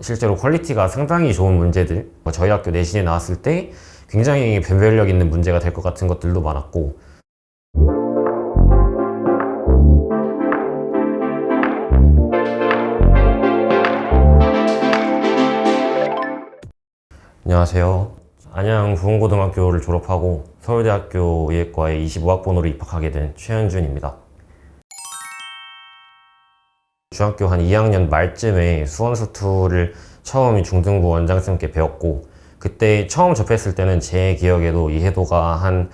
실제로 퀄리티가 상당히 좋은 문제들, 저희 학교 내신에 나왔을 때 굉장히 변별력 있는 문제가 될 것 같은 것들도 많았고, 안녕하세요. 안양 부흥고등학교를 졸업하고 서울대학교 의예과에 25학번으로 입학하게 된 최현준입니다. 중학교 한 2학년 말쯤에 수원수투를 처음 중등부 원장쌤께 배웠고, 그때 처음 접했을 때는 제 기억에도 이해도가 한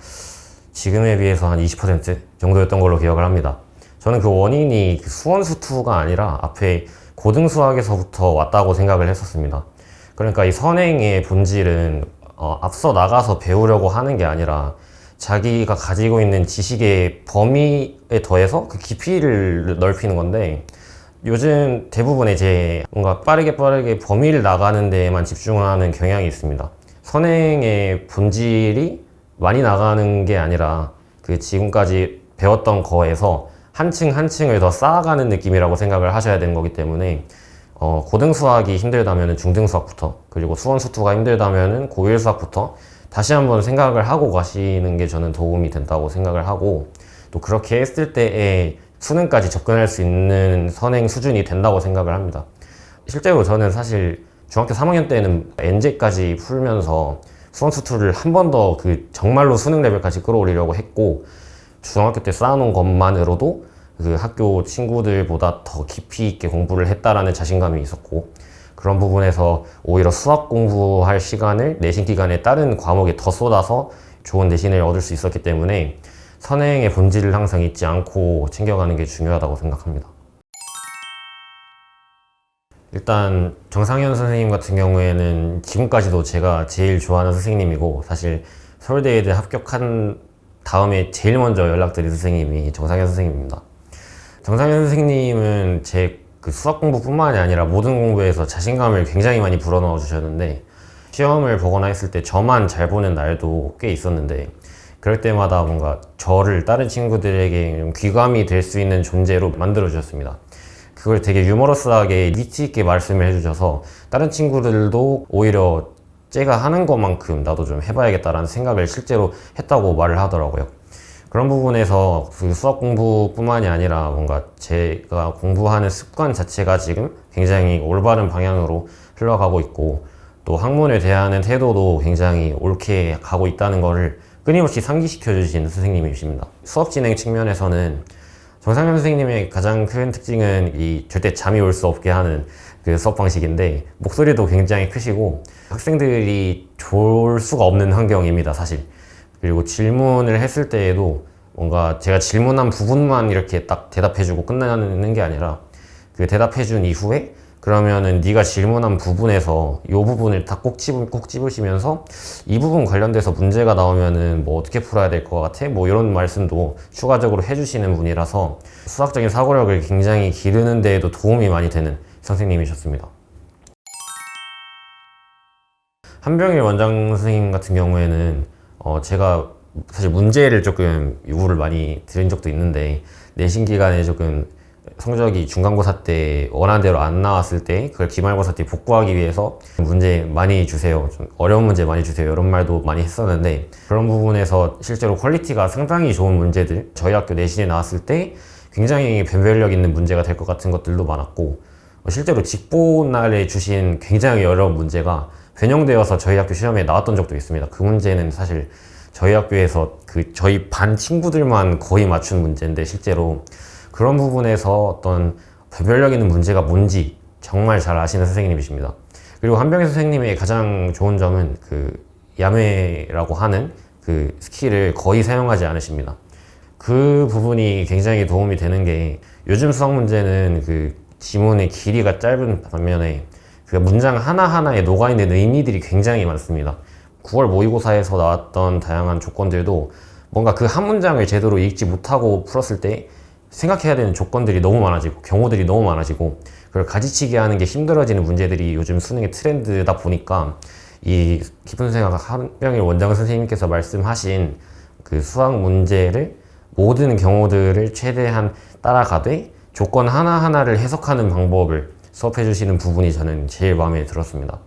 지금에 비해서 한 20% 정도였던 걸로 기억을 합니다. 저는 그 원인이 수원수투가 아니라 앞에 고등수학에서부터 왔다고 생각을 했었습니다. 그러니까 이 선행의 본질은 앞서 나가서 배우려고 하는 게 아니라 자기가 가지고 있는 지식의 범위에 더해서 그 깊이를 넓히는 건데, 요즘 대부분의 이제 뭔가 빠르게 범위를 나가는 데에만 집중하는 경향이 있습니다. 선행의 본질이 많이 나가는 게 아니라 그 지금까지 배웠던 거에서 한 층 한 층을 더 쌓아가는 느낌이라고 생각을 하셔야 되는 거기 때문에, 고등수학이 힘들다면 중등수학부터, 그리고 수원수투가 힘들다면 고1수학부터 다시 한번 생각을 하고 가시는 게 저는 도움이 된다고 생각을 하고, 또 그렇게 했을 때에 수능까지 접근할 수 있는 선행 수준이 된다고 생각을 합니다. 실제로 저는 사실 중학교 3학년 때는 NJ까지 풀면서 수원수투를 한 번 더 그 정말로 수능 레벨까지 끌어올리려고 했고, 중학교 때 쌓아놓은 것만으로도 그 학교 친구들보다 더 깊이 있게 공부를 했다라는 자신감이 있었고, 그런 부분에서 오히려 수학 공부할 시간을 내신 기간에 다른 과목에 더 쏟아서 좋은 내신을 얻을 수 있었기 때문에 선행의 본질을 항상 잊지 않고 챙겨가는 게 중요하다고 생각합니다. 일단 정상현 선생님 같은 경우에는 지금까지도 제가 제일 좋아하는 선생님이고, 사실 서울대에 합격한 다음에 제일 먼저 연락드린 선생님이 정상현 선생님입니다. 정상현 선생님은 제 그 수학 공부뿐만이 아니라 모든 공부에서 자신감을 굉장히 많이 불어넣어 주셨는데, 시험을 보거나 했을 때 저만 잘 보는 날도 꽤 있었는데, 그럴 때마다 뭔가 저를 다른 친구들에게 좀 귀감이 될 수 있는 존재로 만들어 주셨습니다. 그걸 되게 유머러스하게 위트 있게 말씀을 해주셔서 다른 친구들도 오히려 제가 하는 것만큼 나도 좀 해봐야겠다라는 생각을 실제로 했다고 말을 하더라고요. 그런 부분에서 그 수학 공부뿐만이 아니라 뭔가 제가 공부하는 습관 자체가 지금 굉장히 올바른 방향으로 흘러가고 있고, 또 학문에 대하는 태도도 굉장히 옳게 가고 있다는 것을 끊임없이 상기시켜 주시는 선생님이십니다. 수업 진행 측면에서는 정상현 선생님의 가장 큰 특징은 이 절대 잠이 올 수 없게 하는 그 수업 방식인데, 목소리도 굉장히 크시고 학생들이 졸 수가 없는 환경입니다, 사실. 그리고 질문을 했을 때에도 뭔가 제가 질문한 부분만 이렇게 딱 대답해주고 끝나는 게 아니라, 그 대답해준 이후에 그러면은 네가 질문한 부분에서 이 부분을 다 꼭 집으시면서 이 부분 관련돼서 문제가 나오면은 뭐 어떻게 풀어야 될 것 같아? 뭐 이런 말씀도 추가적으로 해주시는 분이라서 수학적인 사고력을 굉장히 기르는 데에도 도움이 많이 되는 선생님이셨습니다. 한병일 원장 선생님 같은 경우에는 제가 사실 문제를 조금 요구를 많이 드린 적도 있는데, 내신 기간에 조금 성적이 중간고사 때 원하는 대로 안 나왔을 때 그걸 기말고사 때 복구하기 위해서 문제 많이 주세요, 좀 어려운 문제 많이 주세요, 이런 말도 많이 했었는데, 그런 부분에서 실제로 퀄리티가 상당히 좋은 문제들, 저희 학교 내신에 나왔을 때 굉장히 변별력 있는 문제가 될 것 같은 것들도 많았고, 실제로 직보날에 주신 굉장히 어려운 문제가 변형되어서 저희 학교 시험에 나왔던 적도 있습니다. 그 문제는 사실 저희 학교에서 그 저희 반 친구들만 거의 맞춘 문제인데, 실제로 그런 부분에서 어떤 변별력 있는 문제가 뭔지 정말 잘 아시는 선생님이십니다. 그리고 한병희 선생님의 가장 좋은 점은 그 야매라고 하는 그 스킬을 거의 사용하지 않으십니다. 그 부분이 굉장히 도움이 되는 게, 요즘 수학 문제는 그 지문의 길이가 짧은 반면에 그 문장 하나하나에 녹아있는 의미들이 굉장히 많습니다. 9월 모의고사에서 나왔던 다양한 조건들도 뭔가 그 한 문장을 제대로 읽지 못하고 풀었을 때 생각해야 되는 조건들이 너무 많아지고 경우들이 너무 많아지고, 그걸 가지치기 하는 게 힘들어지는 문제들이 요즘 수능의 트렌드다 보니까, 이 깊은 생각 한병일 원장 선생님께서 말씀하신 그 수학 문제를 모든 경우들을 최대한 따라가되 조건 하나하나를 해석하는 방법을 수업해 주시는 부분이 저는 제일 마음에 들었습니다.